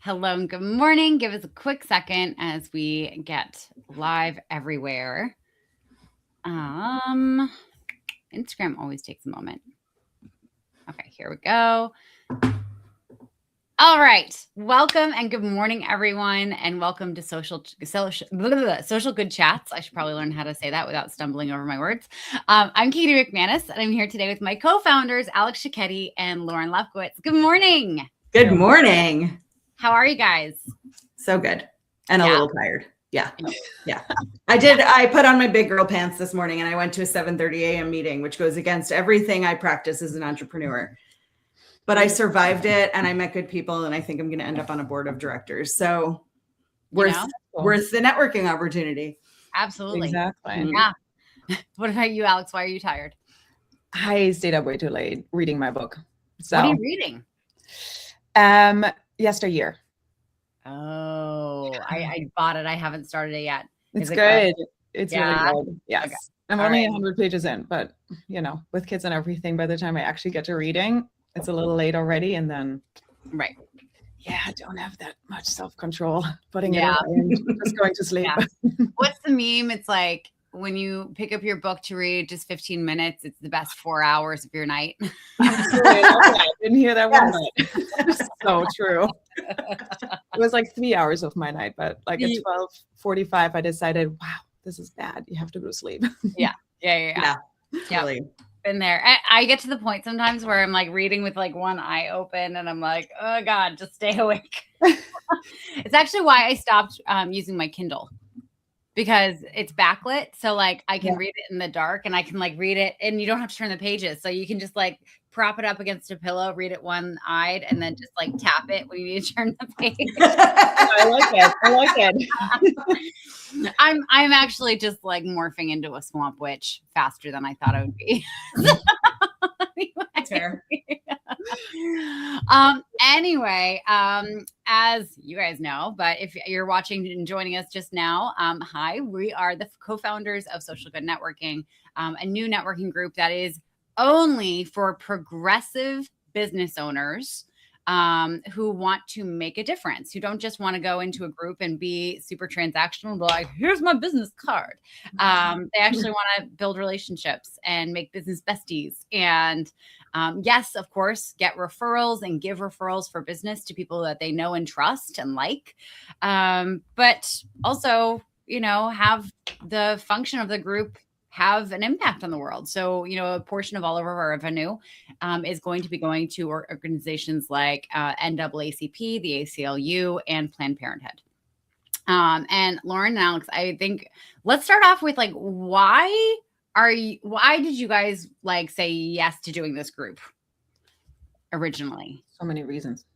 Hello and good morning. Give us a quick second as we get live everywhere. Instagram always takes a moment. Okay, here we go. All right. Welcome and good morning, everyone, and welcome to Social Good Chats. I should probably learn how to say that without stumbling over my words. I'm Katie McManus, and I'm here today with my co-founders, Alex Schicchetti and Lauren Lefkowitz. Good morning. Good morning. How are you guys? So good. And a little tired. Yeah. I put on my big girl pants this morning and I went to a 7:30 a.m. meeting, which goes against everything I practice as an entrepreneur. But I survived it and I met good people and I think I'm going to end up on a board of directors. So worth the networking opportunity. Absolutely. Exactly. Yeah. What about you, Alex? Why are you tired? I stayed up way too late reading my book. So what are you reading? Yesteryear. Oh, I bought it. I haven't started it yet. It's good. It's really good. Yes. Okay. I'm only 100 pages in, but with kids and everything, by the time I actually get to reading, it's a little late already. And then, right. Yeah, I don't have that much self-control putting it away and just going to sleep. Yeah. What's the meme? It's like when you pick up your book to read just 15 minutes, it's the best 4 hours of your night. I didn't hear that one night. So true. It was like 3 hours of my night, but like at 12:45, I decided, wow, this is bad. You have to go to sleep. Yeah. Really. Been there. I get to the point sometimes where I'm like reading with like one eye open and I'm like, oh God, just stay awake. It's actually why I stopped using my Kindle, because it's backlit. So like I can read it in the dark and I can like read it and you don't have to turn the pages. So you can just like prop it up against a pillow, read it one-eyed, and then just like tap it when you need to turn the page. I like it. I'm actually just like morphing into a swamp witch faster than I thought I would be. Fair. Anyway, as you guys know, but if you're watching and joining us just now, hi, we are the co-founders of Social Good Networking, a new networking group that is only for progressive business owners who want to make a difference, who don't just want to go into a group and be super transactional, but like, here's my business card. They actually want to build relationships and make business besties. And yes, of course, get referrals and give referrals for business to people that they know and trust and like. But also, have the function of the group have an impact on the world. So, a portion of all of our revenue is going to be going to organizations like NAACP, the ACLU, and Planned Parenthood. And Lauren and Alex, I think let's start off with like, why did you guys like say yes to doing this group originally? So many reasons.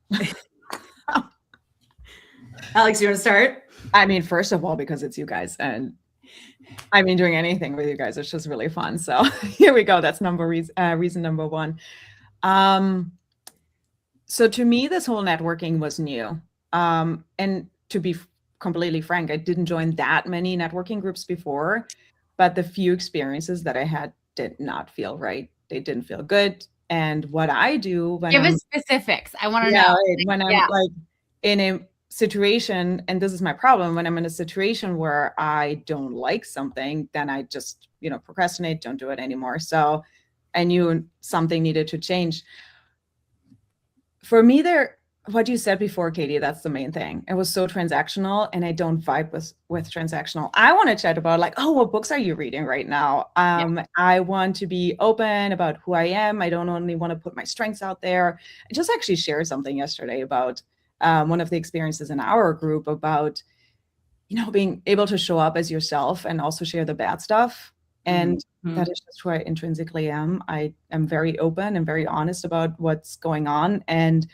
Alex, you want to start? I mean, first of all, because it's you guys, and I mean, doing anything with you guys, it's just really fun. So here we go. That's reason number one. So to me, this whole networking was new. And to be completely frank, I didn't join that many networking groups before, but the few experiences that I had did not feel right. They didn't feel good. And what I do when give us specifics. I want to know. When I'm like in a situation, and this is my problem, when I'm in a situation where I don't like something, then I just, procrastinate, don't do it anymore. So I knew something needed to change. For me, what you said before, Katie, that's the main thing. It was so transactional, and I don't vibe with transactional. I want to chat about like, oh, what books are you reading right now? I want to be open about who I am. I don't only want to put my strengths out there. I just actually shared something yesterday about one of the experiences in our group about, being able to show up as yourself and also share the bad stuff. And that is just who I intrinsically am. I am very open and very honest about what's going on. And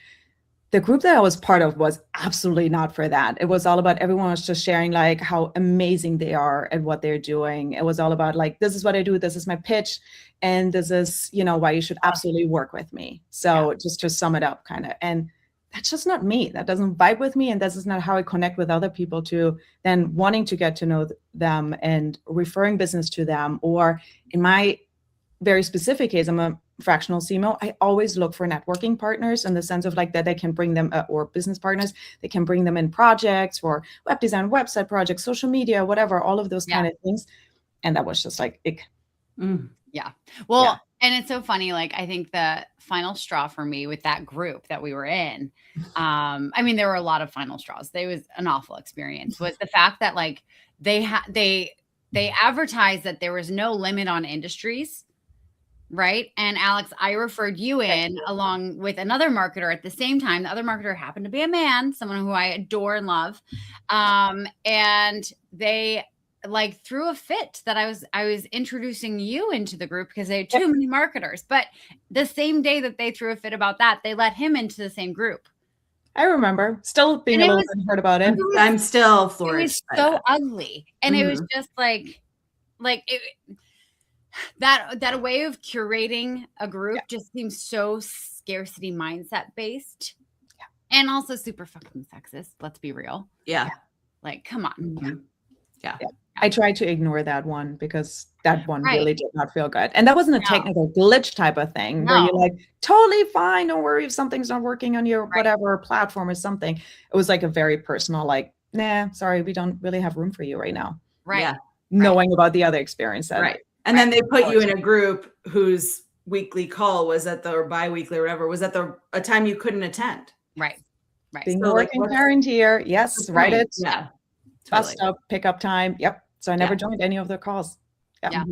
the group that I was part of was absolutely not for that. It was all about everyone was just sharing like how amazing they are at what they're doing. It was all about like, this is what I do. This is my pitch. And this is, why you should absolutely work with me. So just to sum it up kind of, and that's just not me. That doesn't vibe with me. And this is not how I connect with other people to then wanting to get to know them and referring business to them. Or in my very specific case, I'm a fractional CMO, I always look for networking partners in the sense of like that they can bring them or business partners, they can bring them in projects for web design, website projects, social media, whatever, all of those kind of things. And that was just like, ick. Yeah. Well, and it's so funny. Like, I think the final straw for me with that group that we were in, I mean, there were a lot of final straws. It was an awful experience, was the fact that like they advertised that there was no limit on industries. Right. And Alex, I referred you in along with another marketer at the same time. The other marketer happened to be a man, someone who I adore and love. And they like threw a fit that I was introducing you into the group because they had too many marketers. But the same day that they threw a fit about that, they let him into the same group. I remember still being a little bit hurt about it. I'm still floored. It was so ugly. And it was just like it, that way of curating a group just seems so scarcity mindset based and also super fucking sexist. Let's be real. Yeah. Like, come on. Yeah. I tried to ignore that one because that one really did not feel good. And that wasn't a technical glitch type of thing where you're like, totally fine. Don't worry if something's not working on your whatever platform or something. It was like a very personal, like, nah, sorry, we don't really have room for you right now. Right. Yeah. Knowing about the other experience. And then they put you in a group whose weekly call was or bi-weekly or whatever, was at a time you couldn't attend. Right. Being a working parent here. Yes. Write it. Yeah. Bus stop, pickup time. Yep. So I never joined any of the calls. Yeah.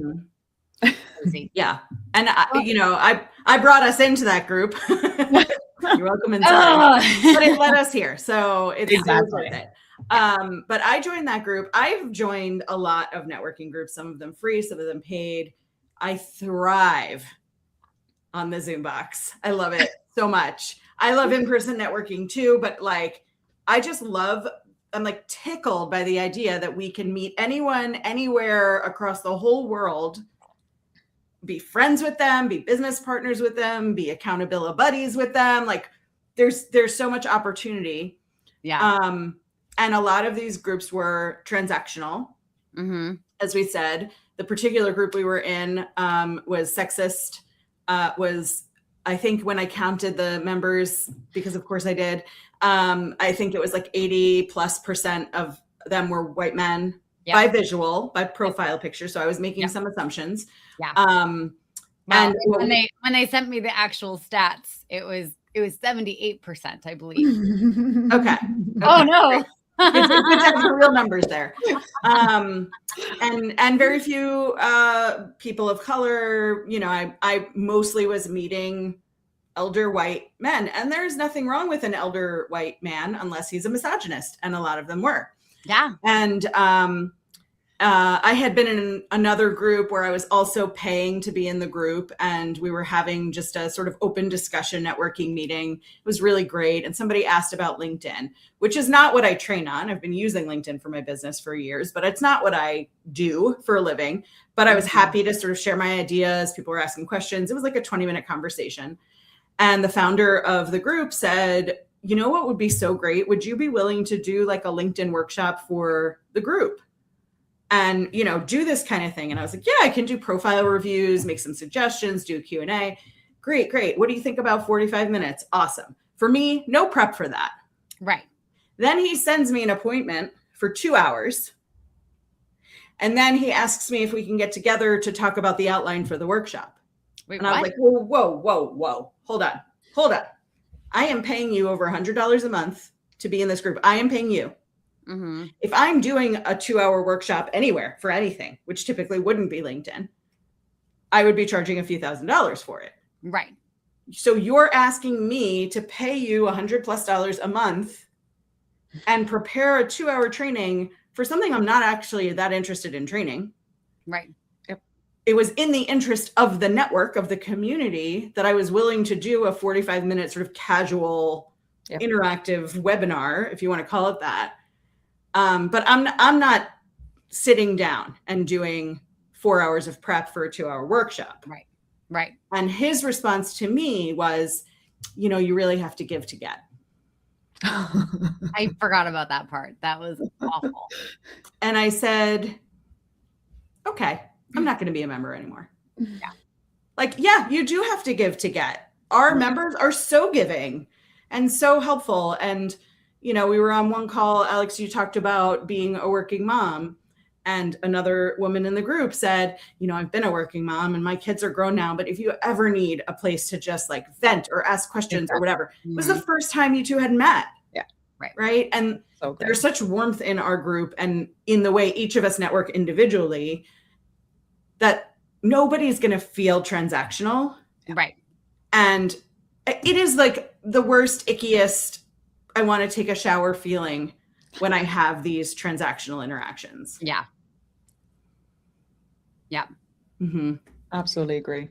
Yeah. And I brought us into that group. You're welcome inside. But it led us here. So it's worth it. But I joined that group. I've joined a lot of networking groups, some of them free, some of them paid. I thrive on the Zoom box. I love it so much. I love in-person networking too, but like, I'm like tickled by the idea that we can meet anyone, anywhere across the whole world, be friends with them, be business partners with them, be accountability buddies with them. Like there's so much opportunity. Yeah. And a lot of these groups were transactional. As we said, the particular group we were in was sexist, I think when I counted the members, because of course I did, I think it was like 80+% of them were white men by profile picture. So I was making some assumptions. Yeah. And when they sent me the actual stats, it was 78%, I believe. Okay. Oh no. It's good to have the real numbers there. And very few people of color. I mostly was meeting elder white men, and there's nothing wrong with an elder white man unless he's a misogynist, and a lot of them were. Yeah. And I had been in another group where I was also paying to be in the group, and we were having just a sort of open discussion networking meeting. It was really great. And somebody asked about LinkedIn, which is not what I train on. I've been using LinkedIn for my business for years, but it's not what I do for a living. But I was happy to sort of share my ideas. People were asking questions. It was like a 20-minute conversation. And the founder of the group said, you know what would be so great? Would you be willing to do like a LinkedIn workshop for the group? And, do this kind of thing. And I was like, yeah, I can do profile reviews, make some suggestions, do a Q&A. Great. What do you think about 45 minutes? Awesome. For me, no prep for that. Right. Then he sends me an appointment for 2 hours. And then he asks me if we can get together to talk about the outline for the workshop. Wait, and I was like, whoa. Hold on. I am paying you over $100 a month to be in this group. I am paying you. If I'm doing a 2-hour workshop anywhere for anything, which typically wouldn't be LinkedIn, I would be charging a few $1,000s for it. Right. So you're asking me to pay you $100+ a month and prepare a 2-hour training for something I'm not actually that interested in training. Right. Yep. It was in the interest of the network, of the community, that I was willing to do a 45-minute sort of casual, interactive webinar, if you want to call it that. But I'm not sitting down and doing 4 hours of prep for a 2-hour workshop. Right. And his response to me was, you really have to give to get. I forgot about that part. That was awful. And I said, okay, I'm not going to be a member anymore. Yeah. Like, yeah, you do have to give to get. Our members are so giving and so helpful. And, you know, we were on one call, Alex, you talked about being a working mom. And another woman in the group said, you know, I've been a working mom and my kids are grown now, but if you ever need a place to just like vent or ask questions or whatever, it was the first time you two had met. Yeah. Right. And there's such warmth in our group and in the way each of us network individually that nobody's going to feel transactional. Right. And it is like the worst, ickiest, I want to take a shower feeling when I have these transactional interactions. Yeah. Yeah. Mm-hmm. Absolutely agree.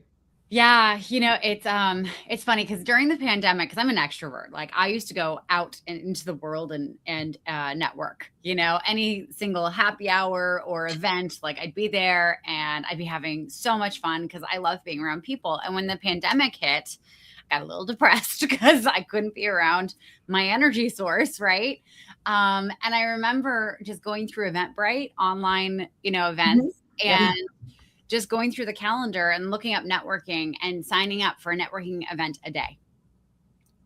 Yeah, you know, it's funny because during the pandemic, because I'm an extrovert, like I used to go out and into the world and network, you know, any single happy hour or event, like I'd be there and I'd be having so much fun because I love being around people. And when the pandemic hit, I got a little depressed because I couldn't be around my energy source, right? And I remember just going through Eventbrite online, you know, events and just going through the calendar and looking up networking and signing up for a networking event a day.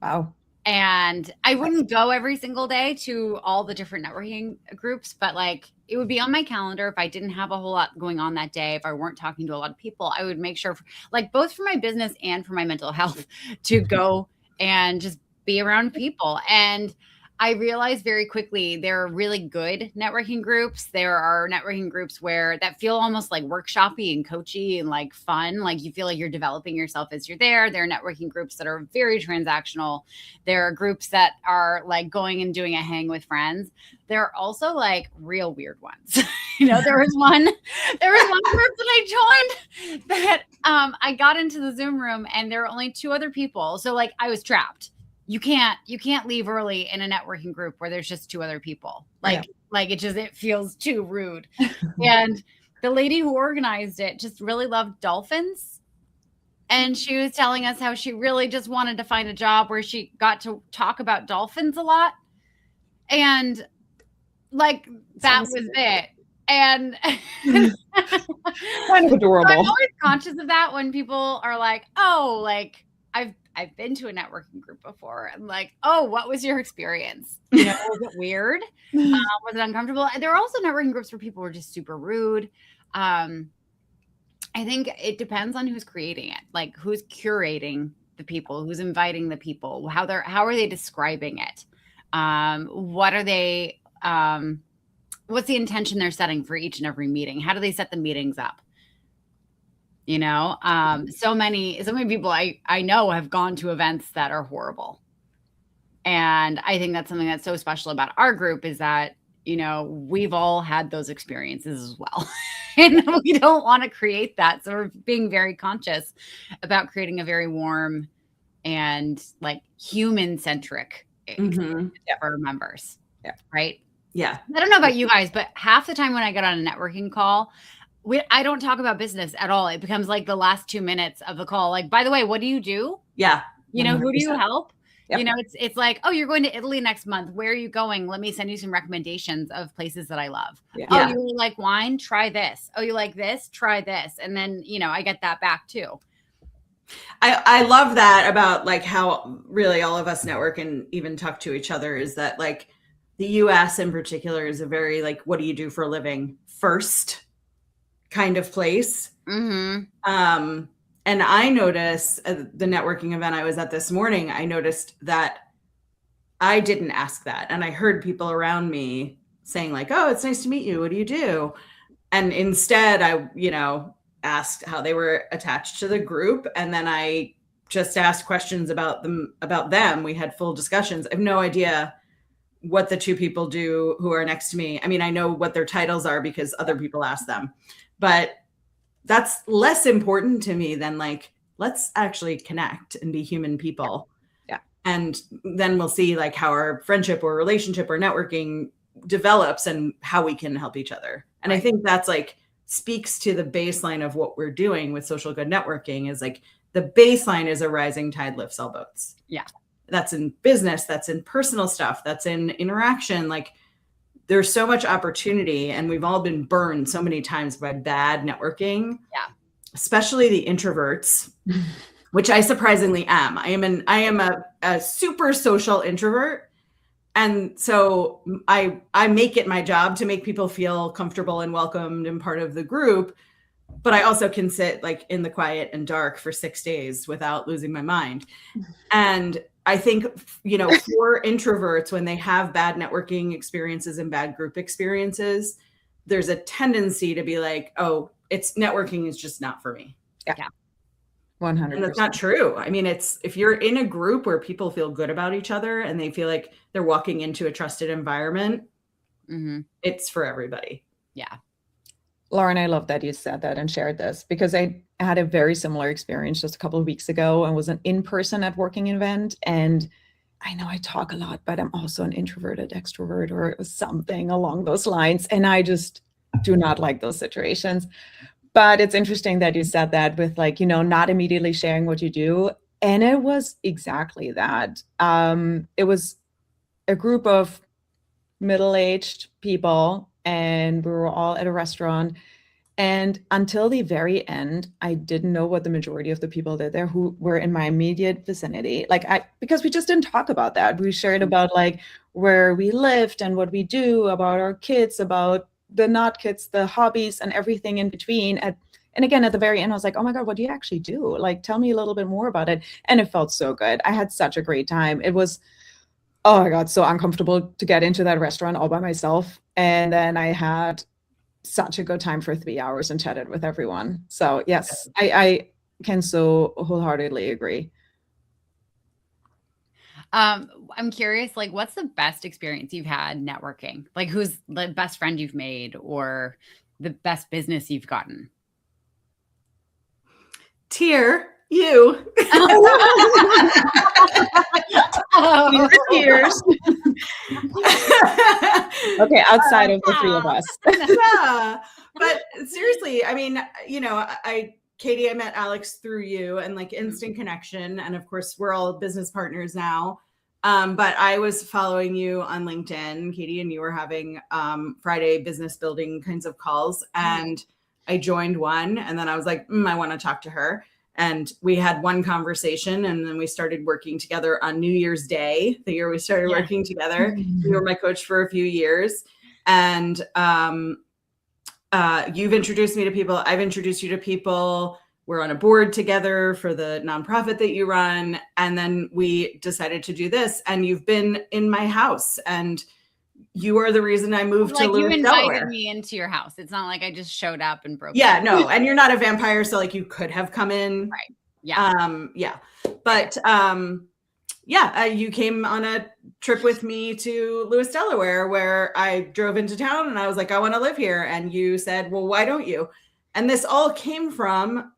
Wow. And I wouldn't go every single day to all the different networking groups, but like it would be on my calendar. If I didn't have a whole lot going on that day, if I weren't talking to a lot of people, I would make sure like both for my business and for my mental health to go and just be around people. And I realized very quickly there are really good networking groups. There are networking groups where that feel almost like workshopy and coachy and like fun. Like you feel like you're developing yourself as you're there. There are networking groups that are very transactional. There are groups that are like going and doing a hang with friends. There are also like real weird ones. You know, there was one group that I joined that I got into the Zoom room and there were only 2 other people. So like I was trapped. You can't leave early in a networking group where there's just 2 other people. Like it feels too rude. And the lady who organized it just really loved dolphins. And she was telling us how she really just wanted to find a job where she got to talk about dolphins a lot. And like that was it. And kind of adorable. I'm always conscious of that when people are like, oh, like I've been to a networking group before. I'm like, oh, what was your experience? You know, was it weird? Was it uncomfortable? There are also networking groups where people were just super rude. I think it depends on who's creating it, like who's curating the people, who's inviting the people, how are they describing it? What are they? What's the intention they're setting for each and every meeting? How do they set the meetings up? You know, so many people I know have gone to events that are horrible. And I think that's something that's so special about our group is that, you know, we've all had those experiences as well. And we don't want to create that. So we're being very conscious about creating a very warm and like human-centric experience for our members. Yeah. Right? Yeah. I don't know about you guys, but half the time when I get on a networking call, I don't talk about business at all. It becomes like the last 2 minutes of the call. Like, by the way, what do you do? Yeah. You know, 100%. Who do you help? Yep. You know, it's like, oh, you're going to Italy next month. Where are you going? Let me send you some recommendations of places that I love. Yeah. Oh, you really like wine? Try this. Oh, you like this? Try this. And then, you know, I get that back too. I love that about like how really all of us network and even talk to each other is that like the US in particular is a very like, what do you do for a living first kind of place. And I noticed the networking event I was at this morning, I noticed that I didn't ask that. And I heard people around me saying like, oh, it's nice to meet you. What do you do? And instead I, you know, asked how they were attached to the group. And then I just asked questions about them. We had full discussions. I have no idea what the 2 people do who are next to me. I mean, I know what their titles are because other people ask them. But that's less important to me than like, let's actually connect and be human people. Yeah. And then we'll see like how our friendship or relationship or networking develops and how we can help each other. And I think that's like speaks to the baseline of what we're doing with social good networking is like the baseline is a rising tide lifts all boats. Yeah. That's in business, that's in personal stuff, that's in interaction. Like there's so much opportunity and we've all been burned so many times by bad networking. Yeah. especially the introverts, which I surprisingly am. I am a super social introvert. And so I make it my job to make people feel comfortable and welcomed and part of the group. But I also can sit like in the quiet and dark for 6 days without losing my mind. And I think, you know, for introverts, when they have bad networking experiences and bad group experiences, there's a tendency to be like, oh, networking is just not for me. Yeah. 100%. And that's not true. I mean, if you're in a group where people feel good about each other and they feel like they're walking into a trusted environment, it's for everybody. Yeah. Lauren, I love that you said that and shared this, because I had a very similar experience just a couple of weeks ago and was an in-person networking event. And I know I talk a lot, but I'm also an introverted extrovert or something along those lines. And I just do not like those situations. But it's interesting that you said that with like, you know, not immediately sharing what you do. And it was exactly that. It was a group of middle-aged people and we were all at a restaurant. And until the very end, I didn't know what the majority of the people there who were in my immediate vicinity. Because we just didn't talk about that. We shared about like where we lived and what we do, about our kids, about the not kids, the hobbies and everything in between. And again, at the very end, I was like, oh my God, what do you actually do? Like, tell me a little bit more about it. And it felt so good. I had such a great time. It was, oh my God, so uncomfortable to get into that restaurant all by myself. And then I had such a good time for 3 hours and chatted with everyone. So yes, I can so wholeheartedly agree. I'm curious, like, what's the best experience you've had networking? Like, who's the best friend you've made or the best business you've gotten? Tear, you. Tears. Okay, outside of the three of us. Yeah, but seriously, I mean, you know, Katie, I met Alex through you and like instant connection. And of course, we're all business partners now. But I was following you on LinkedIn, Katie, and you were having Friday business building kinds of calls. And I joined one and then I was like, I want to talk to her. And we had one conversation and then we started working together on New Year's Day, the year we started working together. You were my coach for a few years. And you've introduced me to people. I've introduced you to people. We're on a board together for the nonprofit that you run. And then we decided to do this. And you've been in my house. And you are the reason I moved to Lewis, Delaware. You invited me into your house. It's not like I just showed up and broke. Yeah, no. And you're not a vampire. So like you could have come in. Right. Yeah. Yeah. But you came on a trip with me to Lewis, Delaware, where I drove into town and I was like, I want to live here. And you said, well, why don't you? And this all came from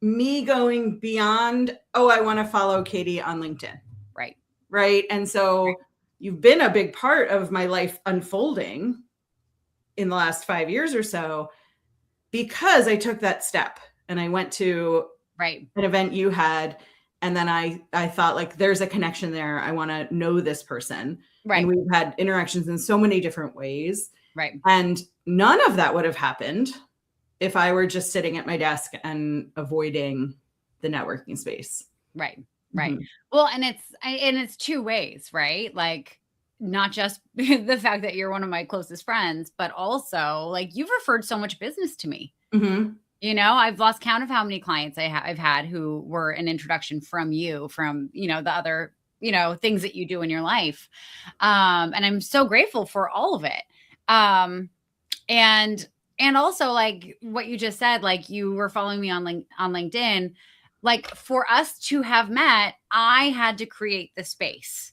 me going beyond, oh, I want to follow Katie on LinkedIn. Right. Right. And so you've been a big part of my life unfolding in the last 5 years or so because I took that step and I went to an event you had. And then I thought like, there's a connection there. I want to know this person. Right. And we've had interactions in so many different ways. Right. And none of that would have happened if I were just sitting at my desk and avoiding the networking space. Right. Right. Mm-hmm. Well, and it's two ways, right? Like not just the fact that you're one of my closest friends, but also like you've referred so much business to me. Mm-hmm. You know, I've lost count of how many clients I've had who were an introduction from you, from, you know, the other, you know, things that you do in your life. And I'm so grateful for all of it. And also like what you just said, like you were following me on LinkedIn. Like for us to have met, I had to create the space,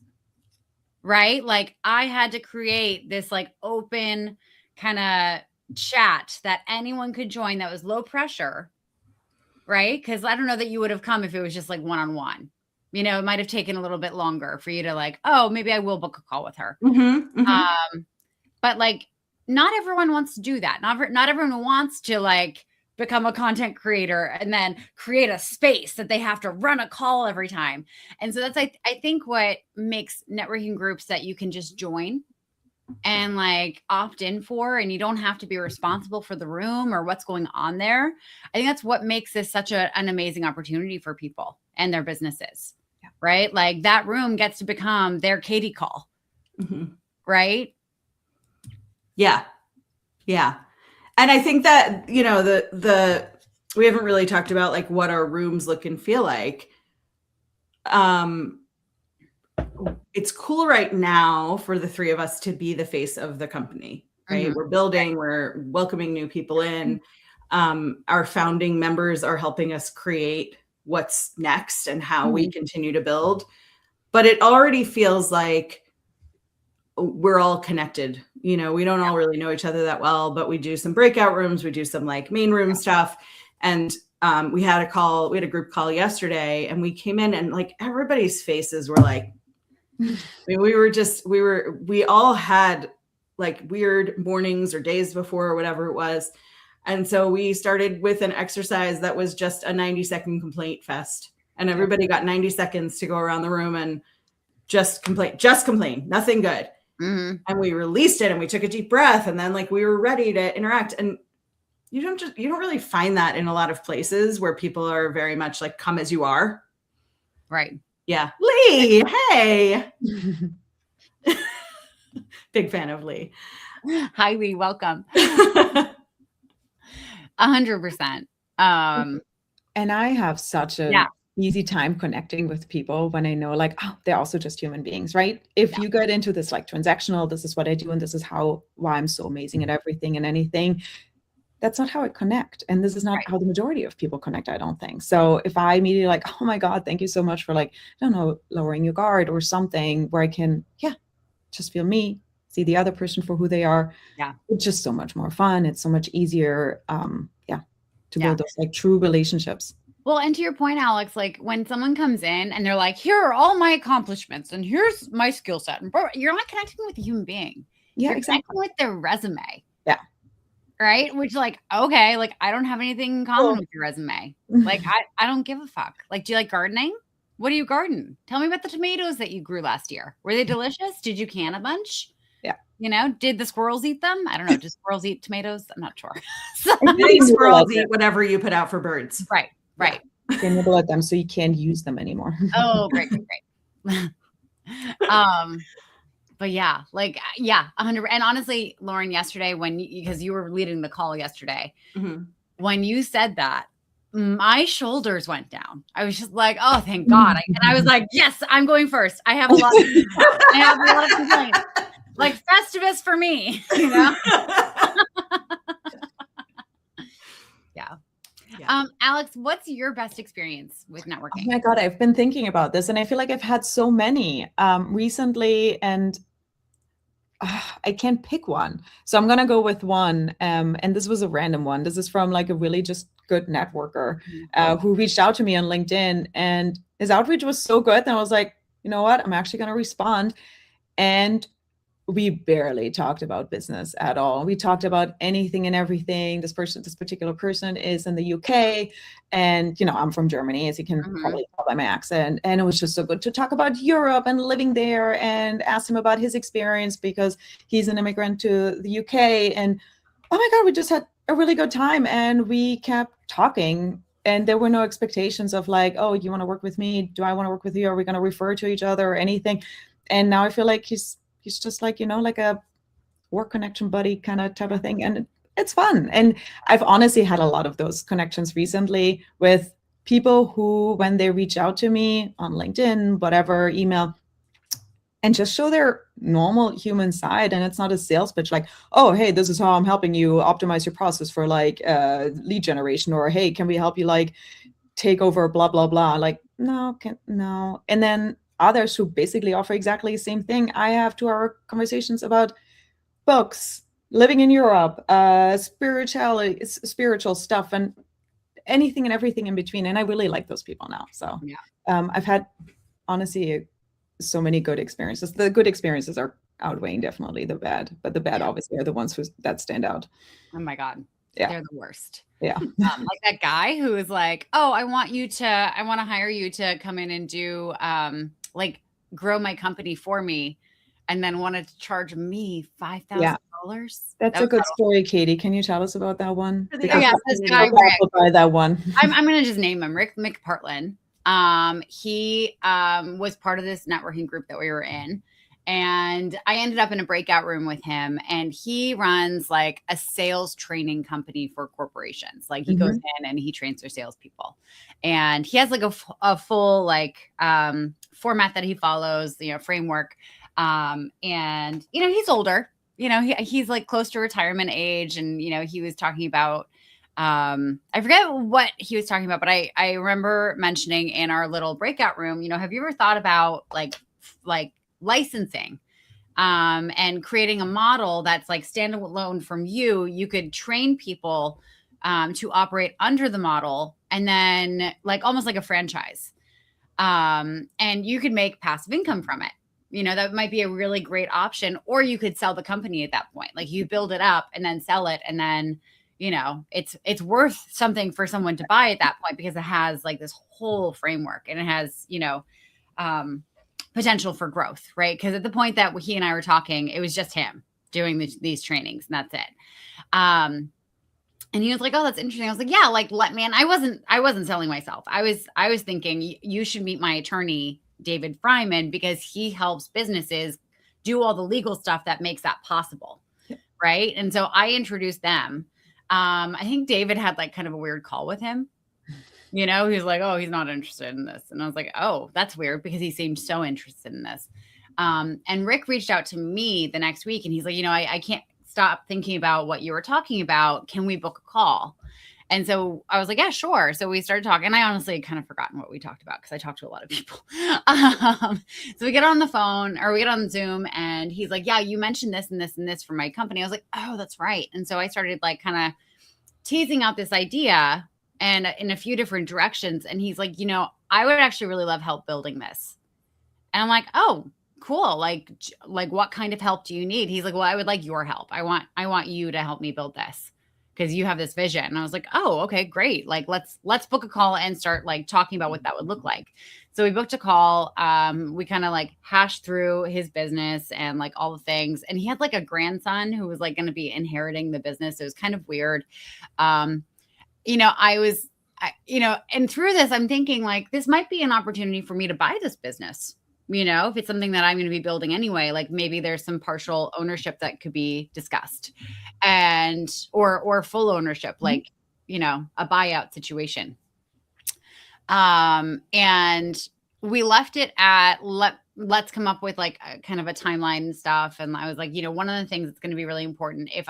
right? Like I had to create this like open kind of chat that anyone could join that was low pressure, right? Because I don't know that you would have come if it was just like one-on-one. You know, it might have taken a little bit longer for you to like, oh, maybe I will book a call with her. Mm-hmm, mm-hmm. But like, not everyone wants to do that. Not everyone wants to like become a content creator and then create a space that they have to run a call every time. And so that's, I think what makes networking groups that you can just join and like opt in for, and you don't have to be responsible for the room or what's going on there. I think that's what makes this such an amazing opportunity for people and their businesses, right? Like that room gets to become their Katie call, right? Yeah. Yeah. And I think that, you know, we haven't really talked about like what our rooms look and feel like. It's cool right now for the three of us to be the face of the company, right? We're building, we're welcoming new people in. Our founding members are helping us create what's next and how we continue to build. But it already feels like we're all connected. You know, we don't all really know each other that well, but we do some breakout rooms, we do some like main room stuff. And we had a group call yesterday, and we came in and like everybody's faces were like, I mean, we all had like weird mornings or days before or whatever it was. And so we started with an exercise that was just a 90-second complaint fest. And everybody got 90 seconds to go around the room and just complain, nothing good. And we released it and we took a deep breath, and then like we were ready to interact. And you don't really find that in a lot of places where people are very much like come as you are. Right. Yeah. Lee, hey. Big fan of Lee. Hi, Lee. Welcome. 100%. And I have such a easy time connecting with people when I know like, oh, they're also just human beings, right? If you get into this like transactional, this is what I do and this is why I'm so amazing at everything and anything, that's not how I connect. And this is not how the majority of people connect, I don't think. So if I immediately like, oh my God, thank you so much for like, I don't know, lowering your guard or something where I can, just feel me, see the other person for who they are. Yeah. It's just so much more fun. It's so much easier, to build those like true relationships. Well, and to your point, Alex, like when someone comes in and they're like, here are all my accomplishments and here's my skill set. And you're not connecting with a human being. Yeah, you're exactly. connecting with their resume. Yeah. Right. Which like, okay, like I don't have anything in common with your resume. Like I don't give a fuck. Like, do you like gardening? What do you garden? Tell me about the tomatoes that you grew last year. Were they delicious? Did you can a bunch? Yeah. You know, did the squirrels eat them? I don't know. Do squirrels eat tomatoes? I'm not sure. I think squirrels eat whatever you put out for birds. Right. Right. You can nibble at them so you can't use them anymore. Oh, great. But yeah, like, 100. And honestly, Lauren, yesterday because you were leading the call yesterday, when you said that, my shoulders went down. I was just like, oh, thank God. And I was like, yes, I'm going first. I have a lot of complaints. Like Festivus for me, you know? Yeah. Alex, what's your best experience with networking? Oh my God, I've been thinking about this and I feel like I've had so many recently, and I can't pick one. So I'm going to go with one. And this was a random one. This is from like a really just good networker who reached out to me on LinkedIn, and his outreach was so good. And I was like, you know what? I'm actually going to respond. And we barely talked about business at all. We talked about anything and everything. This particular person is in the UK, and you know, I'm from Germany, as you can probably tell by my accent. And it was just so good to talk about Europe and living there, and ask him about his experience because he's an immigrant to the UK. And oh my God, we just had a really good time, and we kept talking. And there were no expectations of like, oh, you want to work with me? Do I want to work with you? Are we going to refer to each other or anything? And now I feel like he's just like, you know, like a work connection buddy kind of type of thing. And it's fun. And I've honestly had a lot of those connections recently with people who, when they reach out to me on LinkedIn, whatever, email, and just show their normal human side. And it's not a sales pitch like, oh, hey, this is how I'm helping you optimize your process for like lead generation, or hey, can we help you like take over blah, blah, blah. Like, no. And then others who basically offer exactly the same thing. I have 2-hour conversations about books, living in Europe, spiritual stuff, and anything and everything in between. And I really like those people now. So I've had, honestly, so many good experiences. The good experiences are outweighing definitely the bad, but the bad obviously are the ones that stand out. Oh my God. Yeah. They're the worst. Yeah. Like that guy who is like, oh, I want to hire you to come in and do like grow my company for me. and then wanted to charge me $5,000. That's a good story, Katie. Can you tell us about that one? Yeah, this guy, Rick, by that one. I'm going to just name him Rick McPartland. He was part of this networking group that we were in. And I ended up in a breakout room with him, and he runs like a sales training company for corporations. Like he goes in and he trains their salespeople, and he has like a full like format that he follows, framework. And he's older, he's like close to retirement age, and he was talking about I forget what he was talking about, but I remember mentioning in our little breakout room, have you ever thought about like licensing and creating a model that's like standalone from you could train people to operate under the model, and then like almost like a franchise, and you could make passive income from it. That might be a really great option. Or you could sell the company at that point. Like you build it up and then sell it, and then it's worth something for someone to buy at that point, because it has like this whole framework, and it has potential for growth, right? Because at the point that he and I were talking, it was just him doing these trainings, and that's it. And he was like, "Oh, that's interesting." I was like, "Yeah, like man, I wasn't selling myself. I was thinking you should meet my attorney, David Fryman, because he helps businesses do all the legal stuff that makes that possible." Yeah. Right. And so I introduced them. I think David had like kind of a weird call with him. He's like, "Oh, he's not interested in this." And I was like, "Oh, that's weird," because he seemed so interested in this. And Rick reached out to me the next week, and he's like, I can't stop thinking about what you were talking about. Can we book a call? And so I was like, "Yeah, sure." So we started talking. And I honestly had kind of forgotten what we talked about, because I talked to a lot of people. So we get on the phone, or we get on Zoom, and he's like, "Yeah, you mentioned this and this and this for my company." I was like, "Oh, that's right." And so I started like kind of teasing out this idea and in a few different directions. And he's like, "I would actually really love help building this." And I'm like, "Oh, cool. Like what kind of help do you need?" He's like, "Well, I would like your help. I want you to help me build this, because you have this vision." And I was like, "Oh, okay, great. Like, let's book a call and start like talking about what that would look like." So we booked a call. We kind of like hashed through his business and like all the things. And he had like a grandson who was like going to be inheriting the business. It was kind of weird. And through this, I'm thinking like, this might be an opportunity for me to buy this business. If it's something that I'm going to be building anyway, like maybe there's some partial ownership that could be discussed, and or full ownership, like, a buyout situation. And we left it at let's come up with like a kind of a timeline and stuff. And I was like, one of the things that's going to be really important if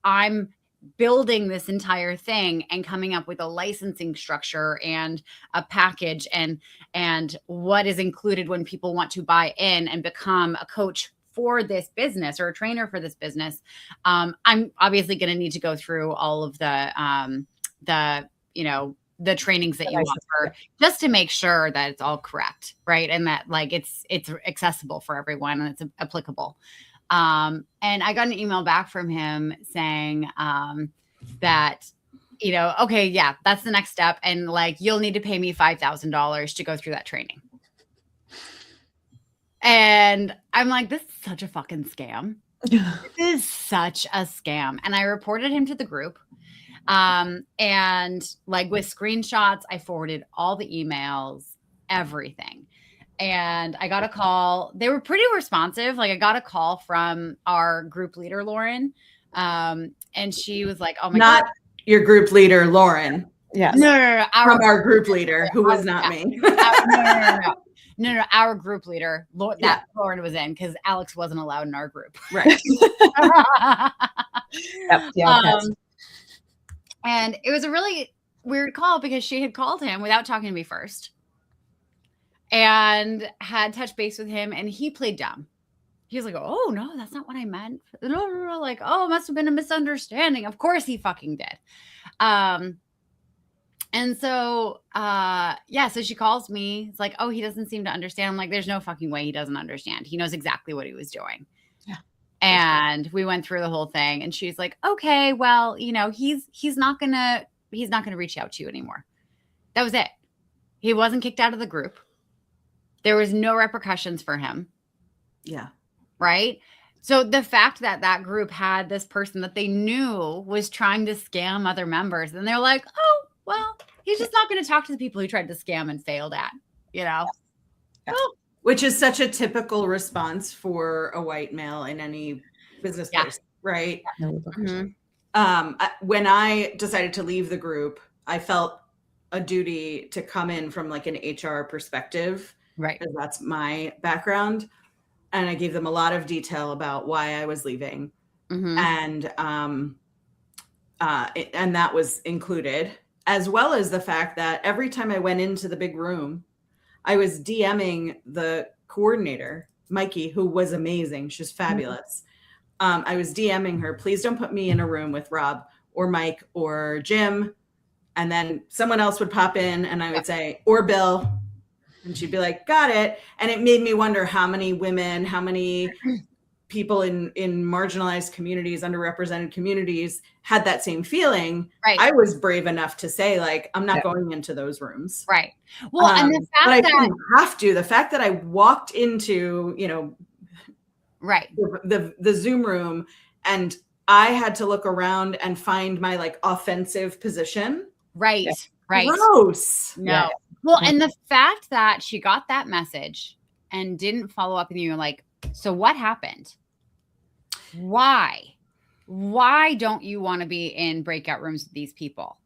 I'm building this entire thing and coming up with a licensing structure and a package and what is included when people want to buy in and become a coach for this business or a trainer for this business, I'm obviously going to need to go through all of the trainings that you offer, just to make sure that it's all correct, right? And that like it's accessible for everyone and it's applicable. And I got an email back from him saying that, okay, yeah, that's the next step. And like, you'll need to pay me $5,000 to go through that training. And I'm like, this is such a fucking scam. This is such a scam. And I reported him to the group. And like with screenshots, I forwarded all the emails, everything. And I got a call. They were pretty responsive. Like I got a call from our group leader, Lauren. And she was like, "Oh my God." Not your group leader, Lauren. Yes. No. From our group leader, who was not me. No. Our group leader, that Lauren was in, because Alex wasn't allowed in our group. Right. And it was a really weird call, because she had called him without talking to me first and had touched base with him, and he played dumb. He was like, "Oh no, that's not what I meant." No. Like, "Oh, it must have been a misunderstanding." Of course he fucking did. And so, so she calls me. It's like, "Oh, he doesn't seem to understand." I'm like, "There's no fucking way he doesn't understand. He knows exactly what he was doing." Yeah. And we went through the whole thing, and she's like, "Okay, well, he's not gonna reach out to you anymore." That was it. He wasn't kicked out of the group. There was no repercussions for him. Yeah. Right. So the fact that that group had this person that they knew was trying to scam other members, and they're like, oh, well, he's just not going to talk to the people who tried to scam and failed at, you know? Yeah. Well, Which is such a typical response for a white male in any business Yeah. place, right? mhm. When I decided to leave the group, I felt a duty to come in from like an HR perspective, Right. because that's my background. And I gave them a lot of detail about why I was leaving. Mhm. And that was included, as well as the fact that every time I went into the big room, I was DMing the coordinator, Mikey, who was amazing. She's fabulous. I was DMing her, please don't put me in a room with Rob or Mike or Jim. And then someone else would pop in and I would say, or Bill. And she'd be like, got it. And it made me wonder how many women, how many people in marginalized communities, underrepresented communities had that same feeling. Right. I was brave enough to say, like, I'm not going into those rooms. Right. Well, and the fact but I that didn't have to. The fact that I walked into, right. the Zoom room and I had to look around and find my like offensive position. Right. Yeah. Right. Gross. No. Yeah. Well, and the fact that she got that message and didn't follow up with you, like, so what happened? Why don't you want to be in breakout rooms with these people?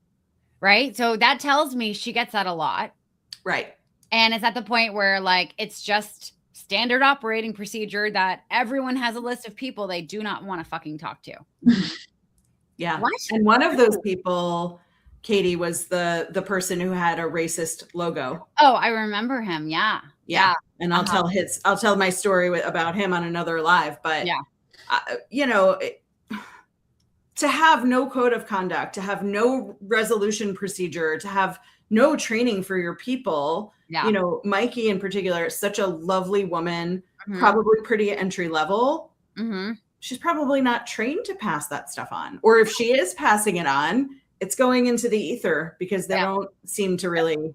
Right. So that tells me she gets that a lot. Right. And it's at the point where like, it's just standard operating procedure that everyone has a list of people they do not want to fucking talk to. Yeah. What? And one of those people, Katie, was the person who had a racist logo. Oh, I remember him. Yeah. Yeah. And I'll tell my story about him on another live, but Yeah. To have no code of conduct, to have no resolution procedure, to have no training for your people. Yeah. Mikey in particular is such a lovely woman, Mhm. probably pretty entry level. Mm-hmm. She's probably not trained to pass that stuff on. Or if she is passing it on, it's going into the ether because they don't seem to really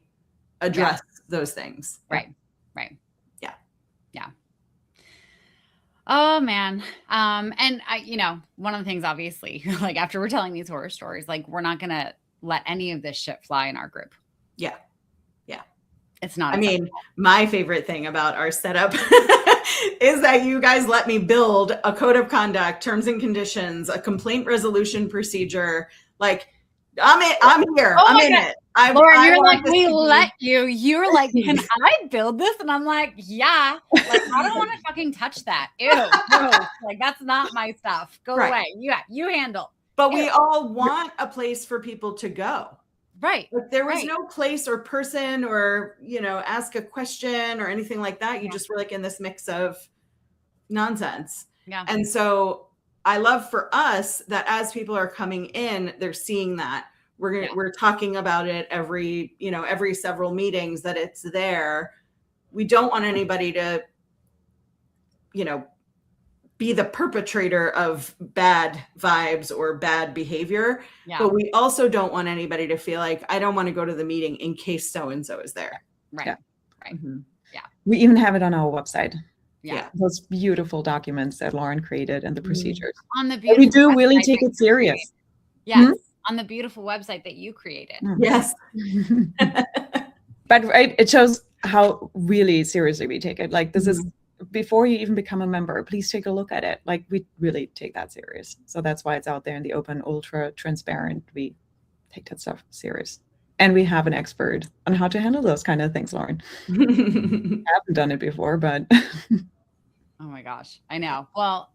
address those things. Right. Right. Yeah. Yeah. Oh man. And I, one of the things obviously, like after we're telling these horror stories, like we're not going to let any of this shit fly in our group. Yeah. Yeah. It's not. I mean, my favorite thing about our setup is that you guys let me build a code of conduct, terms and conditions, a complaint resolution procedure. Like I'm here. Oh I'm my in God. it. Lauren, you're like, we to let you. You're like, can I build this? And I'm like, yeah. Like, I don't want to fucking touch that. Ew. No. Like, that's not my stuff. Go away. You handle. But we all want a place for people to go. Right. Like there was no place or person or, ask a question or anything like that. You just were like in this mix of nonsense. Yeah. And so I love for us that as people are coming in, they're seeing that. We're talking about it every several meetings that it's there. We don't want anybody to, be the perpetrator of bad vibes or bad behavior. Yeah. But we also don't want anybody to feel like I don't want to go to the meeting in case so-and-so is there. Right. Yeah. Right. Mm-hmm. Yeah. We even have it on our website. Yeah. Those beautiful documents that Lauren created and the procedures. On the we do really take it serious. Yes. Hmm? On the beautiful website that you created. Yes. But it shows how really seriously we take it. Like this is before you even become a member, please take a look at it. Like we really take that serious. So that's why it's out there in the open, ultra transparent. We take that stuff serious. And we have an expert on how to handle those kind of things, Lauren. I haven't done it before, but. Oh my gosh. I know. Well,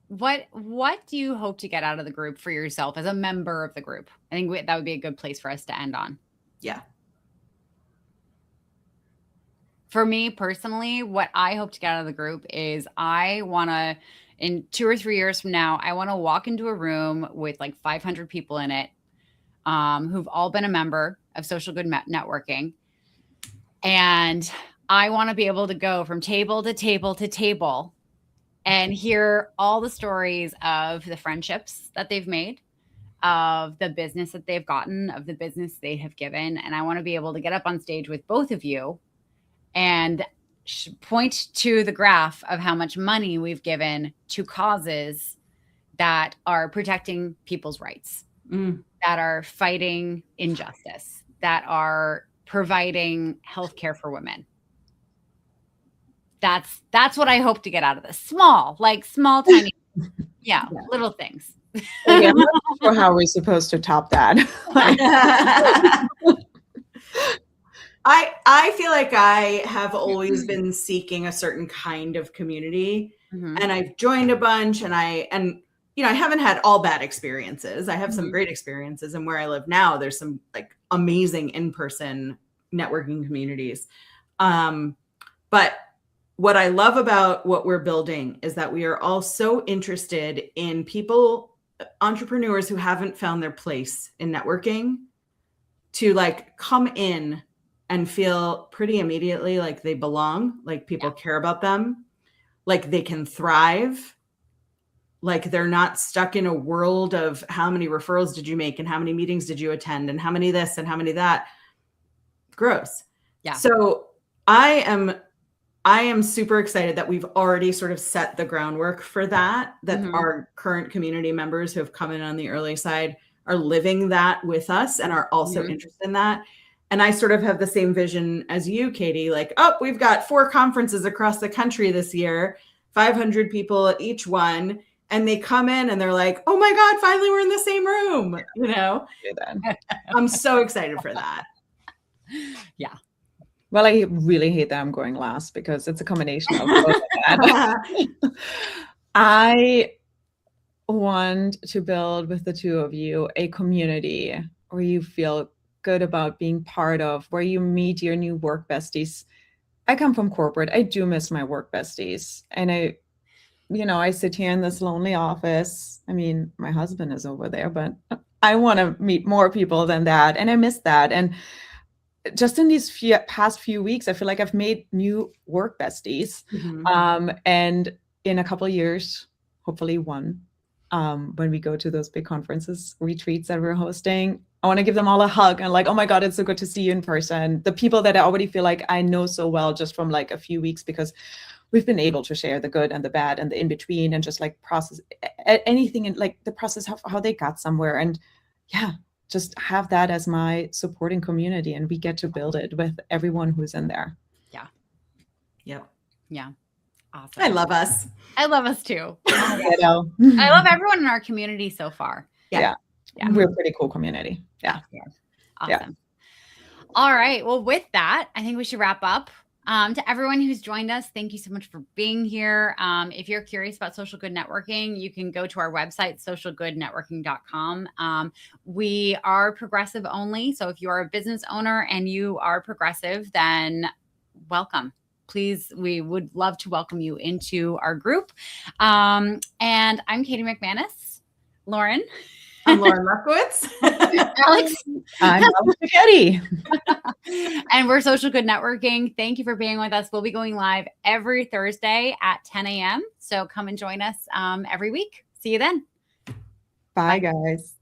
what do you hope to get out of the group for yourself as a member of the group? I think that would be a good place for us to end on. Yeah. For me personally, what I hope to get out of the group is I want to, in 2 or 3 years from now, I want to walk into a room with like 500 people in it who've all been a member of Social Good Networking. And I want to be able to go from table to table to table and hear all the stories of the friendships that they've made, of the business that they've gotten, of the business they have given. And I want to be able to get up on stage with both of you and point to the graph of how much money we've given to causes that are protecting people's rights, that are fighting injustice, that are providing healthcare for women. That's what I hope to get out of this. Small, tiny, little things. Okay, I'm not sure how we're supposed to top that. I feel like I have always been seeking a certain kind of community, and I've joined a bunch, and I haven't had all bad experiences. I have some great experiences, and where I live now, there's some like amazing in-person networking communities. But what I love about what we're building is that we are all so interested in people, entrepreneurs who haven't found their place in networking, to like come in and feel pretty immediately like they belong, like people care about them, like they can thrive, like they're not stuck in a world of how many referrals did you make and how many meetings did you attend and how many this and how many that. Gross. Yeah. So I am super excited that we've already sort of set the groundwork for that, our current community members who have come in on the early side are living that with us and are also interested in that. And I sort of have the same vision as you, Katie, like, oh, we've got 4 conferences across the country this year, 500 people at each one. And they come in and they're like, oh my God, finally we're in the same room. You know, I'm so excited for that. Yeah. Well, I really hate that I'm going last because it's a combination of both of that. I want to build with the two of you a community where you feel good about being part of, where you meet your new work besties. I come from corporate. I do miss my work besties. And I sit here in this lonely office. I mean, my husband is over there, but I want to meet more people than that. And I miss that. And just in these past few weeks, I feel like I've made new work besties. And in a couple of years, hopefully one, when we go to those big conferences, retreats that we're hosting, I want to give them all a hug and like, oh my God, it's so good to see you in person. The people that I already feel like I know so well just from like a few weeks, because we've been able to share the good and the bad and the in-between and just like process anything and like the process of how they got somewhere. And just have that as my supporting community, and we get to build it with everyone who's in there. Yeah. Yep. Yeah. Awesome. I love us. I love us too. I love everyone in our community so far. Yeah. We're a pretty cool community. Yeah. Awesome. Yeah. All right. Well, with that, I think we should wrap up. To everyone who's joined us, thank you so much for being here. If you're curious about Social Good Networking, you can go to our website, socialgoodnetworking.com. We are progressive only. So if you are a business owner and you are progressive, then welcome. Please, we would love to welcome you into our group. And I'm Katie McManus. Lauren. I'm Lauren Lefkowitz. Alex. I'm Alex Spaghetti. And we're Social Good Networking. Thank you for being with us. We'll be going live every Thursday at 10 a.m. So come and join us every week. See you then. Bye, guys.